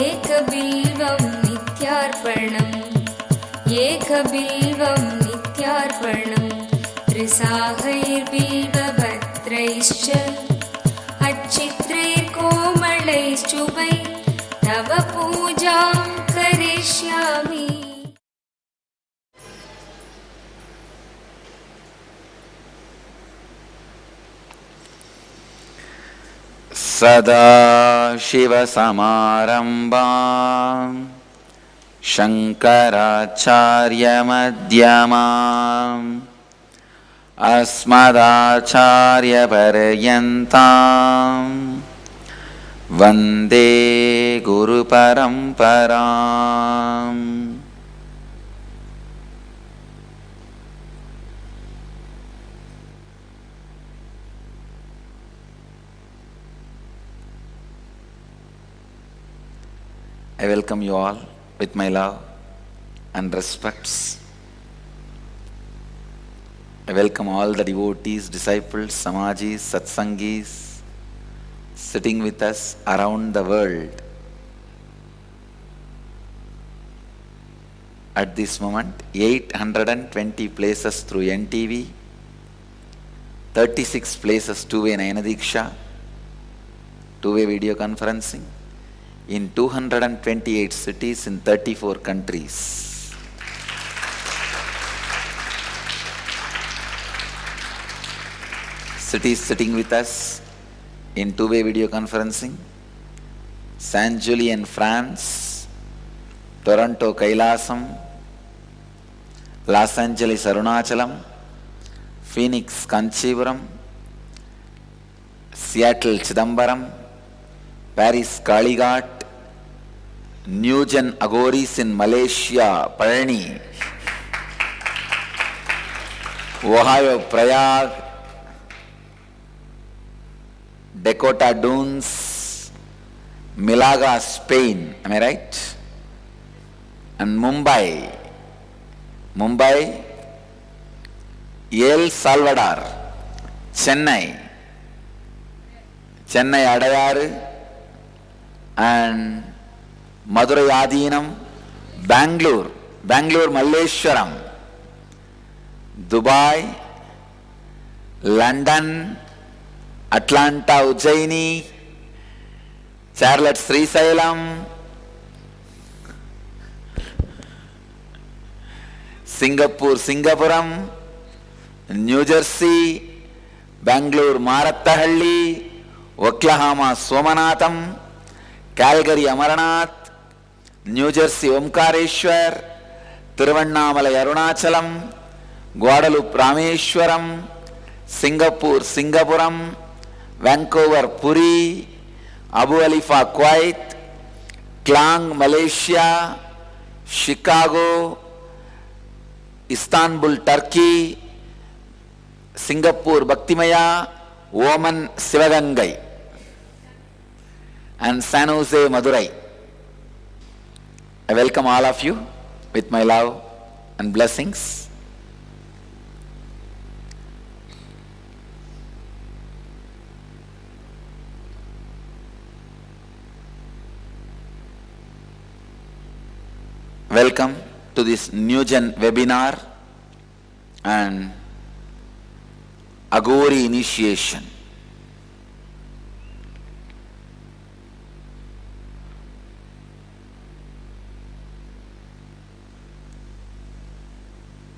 एकबिल्वं नित्यार्पणम् एकबिल्वं नित्यार्पणम् त्रिसाहैर्बिल्वपत्रैश्च अच्छित्रैर्कोमलैश्चुभै तव पूजां करिष्यामि। सदाशिवसमारम्भां शङ्कराचार्यमध्यमाम् अस्मदाचार्यपर्यन्तां वन्दे गुरुपरम्पराम्। I welcome you all with my love and respects. I welcome all the devotees, disciples, samajis, satsangis sitting with us around the world. At this moment, 820 places through NTV, 36 places two-way Nayanadiksha, two-way video conferencing, in 228 cities in 34 countries. Cities sitting with us in two-way video conferencing: Saint Julien, France; Toronto, Kailasam; Los Angeles, Arunachalam; Phoenix, Kanchipuram; Seattle, Chidambaram; Paris, Kalighat; Newgen Agoris in Malaysia, Palani; Ohio, Prayag; Dakota Dunes; Malaga, Spain, am I right? And Mumbai, El Salvador; Chennai, Adayaru; and Madurai Adinam; Bangalore, Malleshwaram; Dubai; London; Atlanta, Ujjaini; Charlotte, Srisailam; Singapore, Singapuram; New Jersey; Bangalore, Marattahalli; Oklahoma, Somanatham; Calgary, Amarnath; New Jersey, Omkareshwar; Tiruvannamalai, Arunachalam; Guadalupe, Rameshwaram; Singapore, Singapuram; Vancouver, Puri; Abu Halifa, Kuwait; Klang, Malaysia; Chicago; Istanbul, Turkey; Singapore, Bhaktimaya; Oman, Sivagangai; and San Jose, Madurai. I welcome all of you with my love and blessings. Welcome to this Newgen webinar and Agori initiation.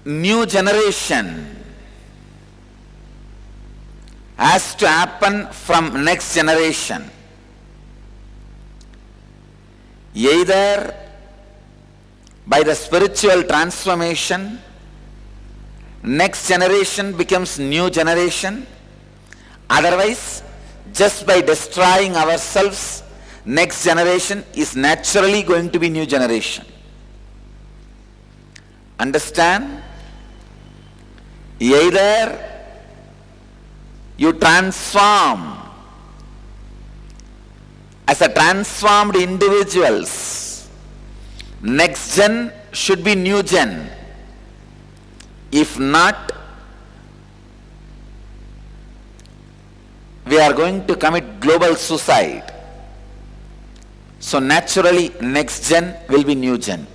New generation has to happen from next generation. Either by the spiritual transformation, next generation becomes new generation. Otherwise, just by destroying ourselves, next generation is naturally going to be new generation. Understand? Either you transform as a transformed individuals, next gen should be new gen. If not, we are going to commit global suicide. So naturally, next gen will be new gen.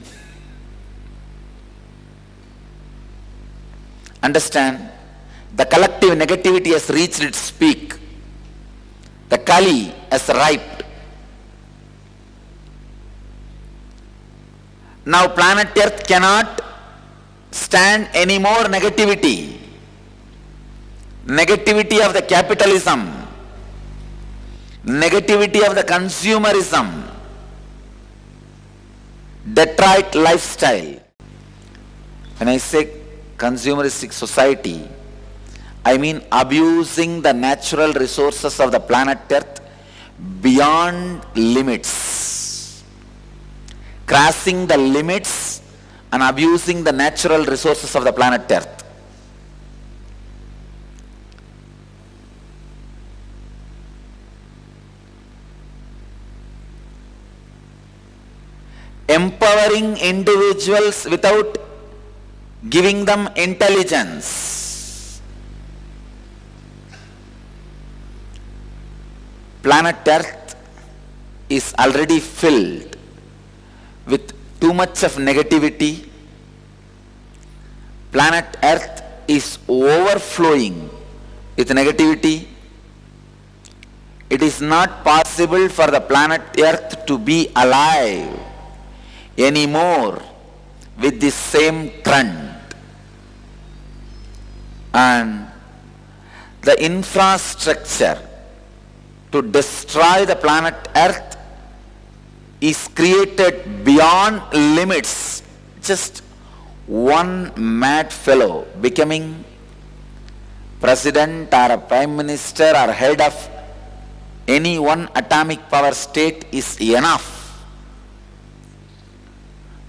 Understand? The collective negativity has reached its peak. The Kali has arrived. Now planet Earth cannot stand any more negativity. Negativity of the capitalism. Negativity of the consumerism. Detroit lifestyle. When I say consumeristic society, I mean abusing the natural resources of the planet Earth beyond limits. Crossing the limits and abusing the natural resources of the planet Earth. Empowering individuals without giving them intelligence. Planet Earth is already filled with too much of negativity. Planet Earth is overflowing with negativity. It is not possible for the planet Earth to be alive anymore with this same trend. And the infrastructure to destroy the planet Earth is created beyond limits. Just one mad fellow becoming president or a prime minister or head of any one atomic power state is enough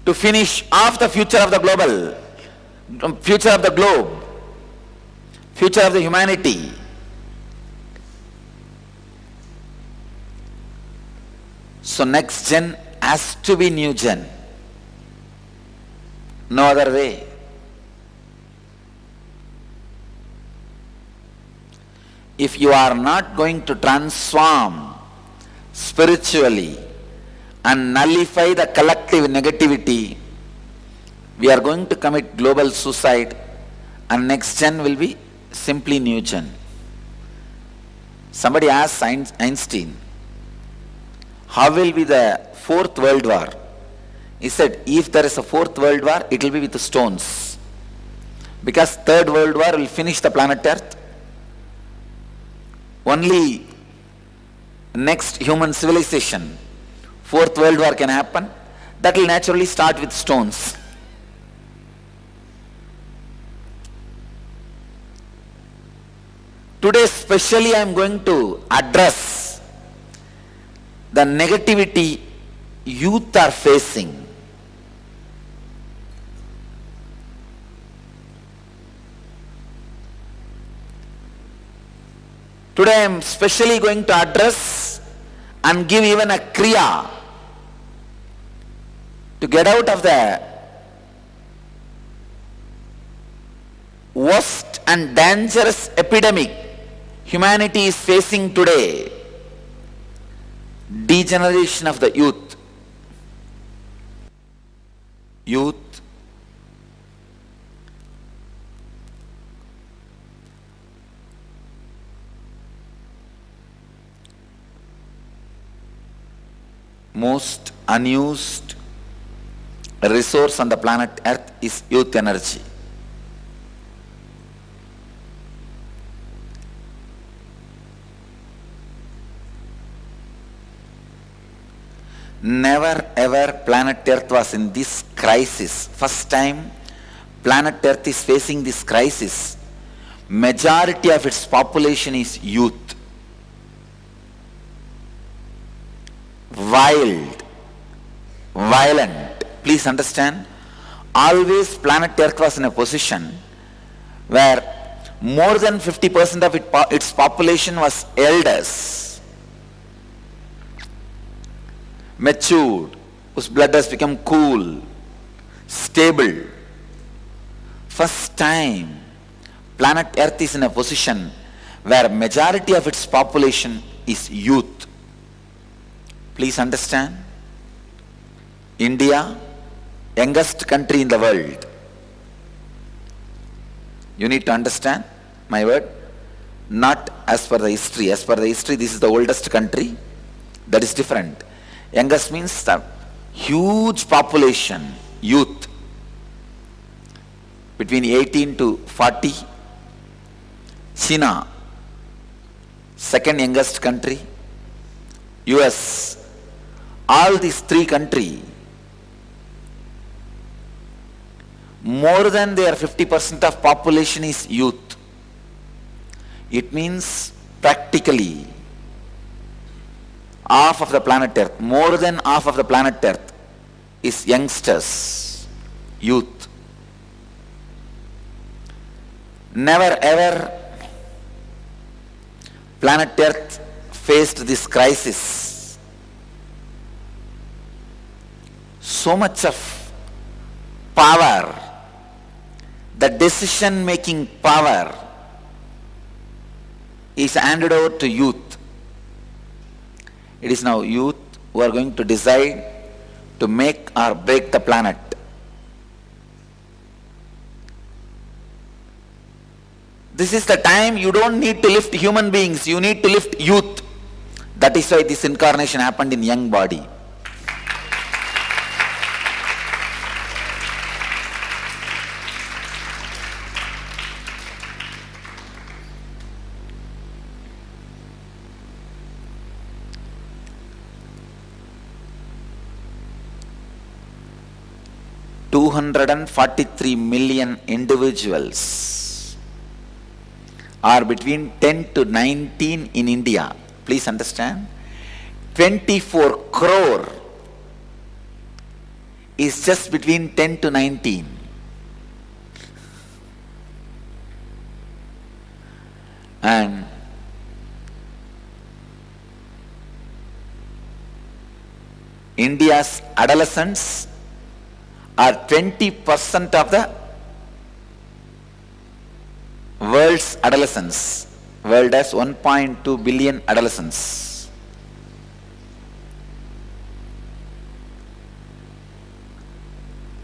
to finish off the future of the globe, future of the humanity. So next gen has to be new gen. No other way. If you are not going to transform spiritually and nullify the collective negativity, we are going to commit global suicide, and next gen will be simply new gen. Somebody asked Einstein, how will be the fourth world war? He said, if there is a fourth world war, it will be with the stones. Because third world war will finish the planet Earth. Only next human civilization, fourth world war can happen. That will naturally start with stones. Today especially I am going to address the negativity youth are facing. Today I am especially going to address and give even a kriya to get out of the worst and dangerous epidemic humanity is facing today. Degeneration of the youth. Most unused resource on the planet Earth is youth energy. Never ever planet Earth was in this crisis. First time planet Earth is facing this crisis. Majority of its population is youth. Wild, violent. Please understand, always planet Earth was in a position where more than 50% of its population was elders, matured, whose blood has become cool, stable. First time planet Earth is in a position where majority of its population is youth. Please understand. India, youngest country in the world. You need to understand my word. Not as per the history. As per the history, this is the oldest country. That is different. Youngest means the huge population, youth, between 18 to 40. China, second youngest country. US, all these three countries, more than their 50% of population is youth. It means practically half of the planet Earth, more than half of the planet Earth is youngsters, youth. Never ever planet Earth faced this crisis. So much of power, the decision making power is handed over to youth. It is now youth who are going to decide to make or break the planet. This is the time you don't need to lift human beings, you need to lift youth. That is why this incarnation happened in young body. $243 million individuals are between 10 to 19 in India. Please understand. 24 crore is just between 10 to 19. And India's adolescents are 20% of the world's adolescents. World has 1.2 billion adolescents.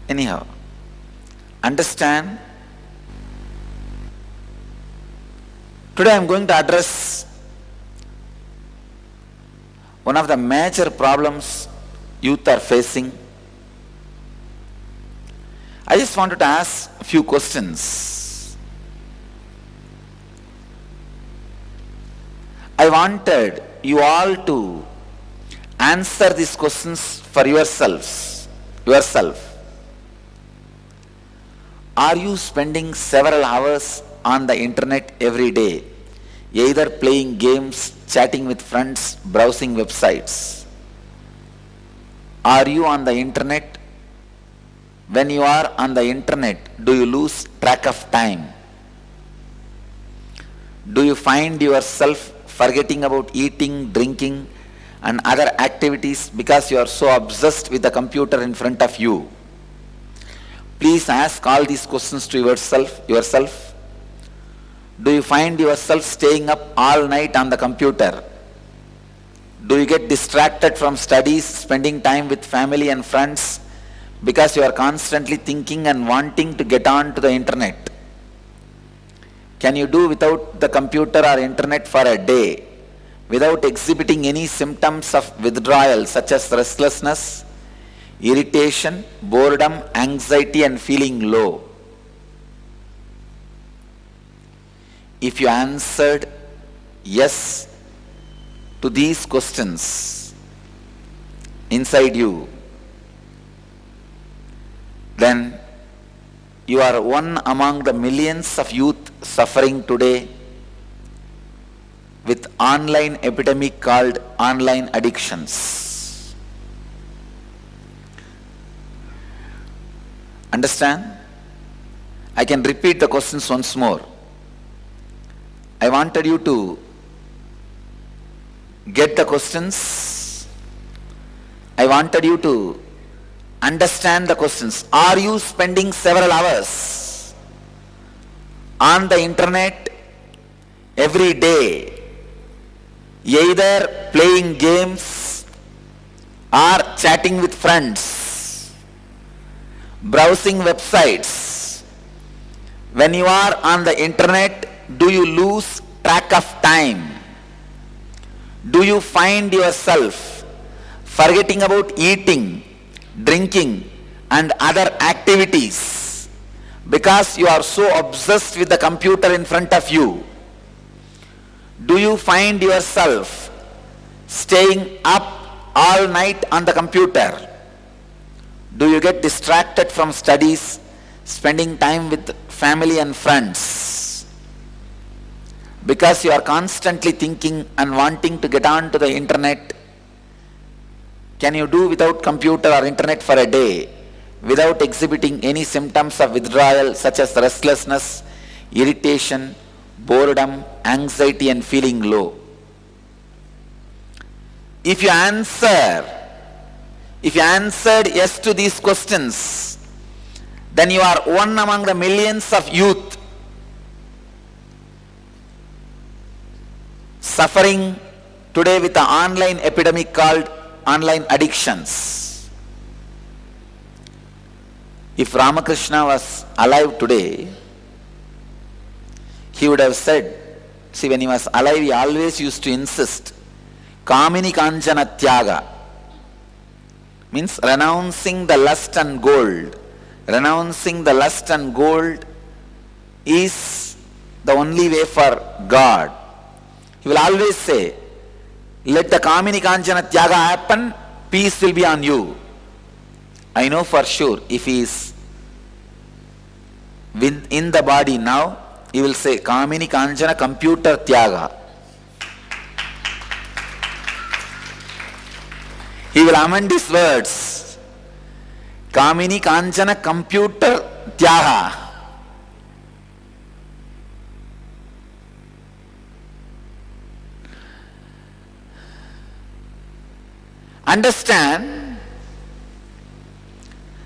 Anyhow, understand, today I am going to address one of the major problems youth are facing. I just wanted to ask a few questions. I wanted you all to answer these questions for yourselves. Are you spending several hours on the internet every day, either playing games, chatting with friends, browsing websites? Are you on the internet? When you are on the internet, do you lose track of time? Do you find yourself forgetting about eating, drinking, and other activities because you are so obsessed with the computer in front of you? Please ask all these questions to yourself. Do you find yourself staying up all night on the computer? Do you get distracted from studies, spending time with family and friends, because you are constantly thinking and wanting to get on to the internet? Can you do without the computer or internet for a day without exhibiting any symptoms of withdrawal such as restlessness, irritation, boredom, anxiety, and feeling low? If you answered yes to these questions inside you, then you are one among the millions of youth suffering today with online epidemic called online addictions. Understand? I can repeat the questions once more. I wanted you to get the questions. I wanted you to understand the questions. Are you spending several hours on the internet every day, either playing games or chatting with friends? browsing websites. When you are on the internet, do you lose track of time? Do you find yourself forgetting about eating, drinking, and other activities because you are so obsessed with the computer in front of you? Do you find yourself staying up all night on the computer? Do you get distracted from studies, spending time with family and friends? Because you are constantly thinking and wanting to get on to the internet. Can you do without computer or internet for a day without exhibiting any symptoms of withdrawal such as restlessness, irritation, boredom, anxiety and feeling low? If you answered yes to these questions, then you are one among the millions of youth suffering today with the online epidemic called online addictions. If Ramakrishna was alive today, he would have said, see, when he was alive, he always used to insist, Kamini Kanchana Tyaga, means renouncing the lust and gold. Renouncing the lust and gold is the only way for God. He will always say, let the Kamini Kanchana Tyaga happen, peace will be on you. I know for sure, if he is in the body now, he will say, Kamini Kanchana Computer Tyaga. He will amend his words. Kamini Kanchana Computer Tyaga. Understand,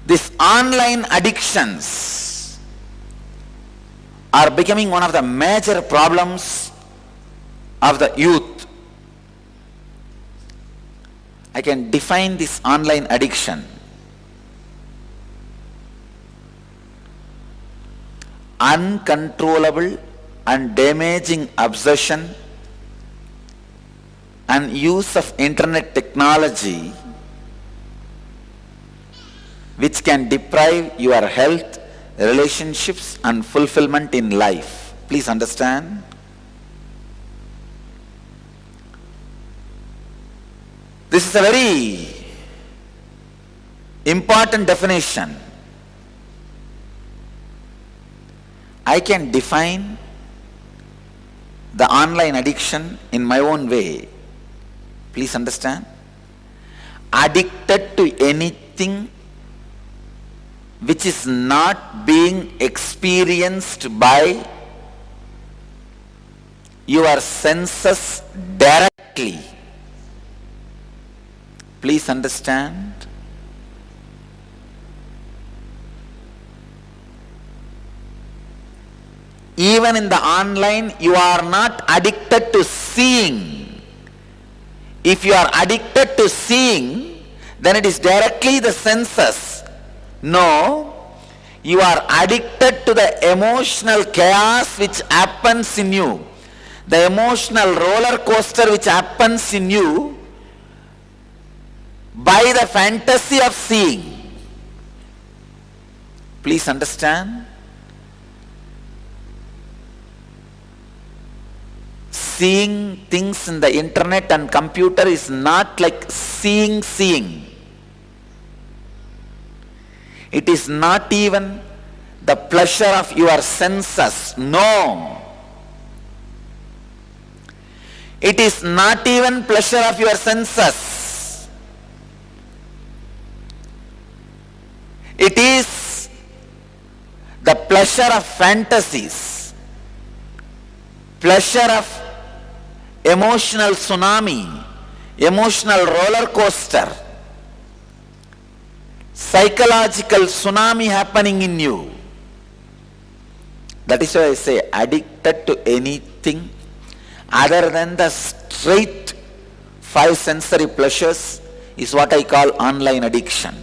these online addictions are becoming one of the major problems of the youth. I can define this online addiction. Uncontrollable and damaging obsession and use of internet technology which can deprive your health, relationships and fulfillment in life. Please understand. This is a very important definition. I can define the online addiction in my own way. Please understand. Addicted to anything which is not being experienced by your senses directly. Please understand. Even in the online, you are not addicted to seeing. If you are addicted to seeing, then it is directly the senses. No, you are addicted to the emotional chaos which happens in you. The emotional roller coaster which happens in you by the fantasy of seeing. Please understand. Seeing things in the internet and computer is not like seeing. It is not even the pleasure of your senses. No. It is not even pleasure of your senses. It is the pleasure of fantasies, pleasure of emotional tsunami, emotional roller coaster, psychological tsunami happening in you. That is why I say addicted to anything other than the straight 5 sensory pleasures is what I call online addiction.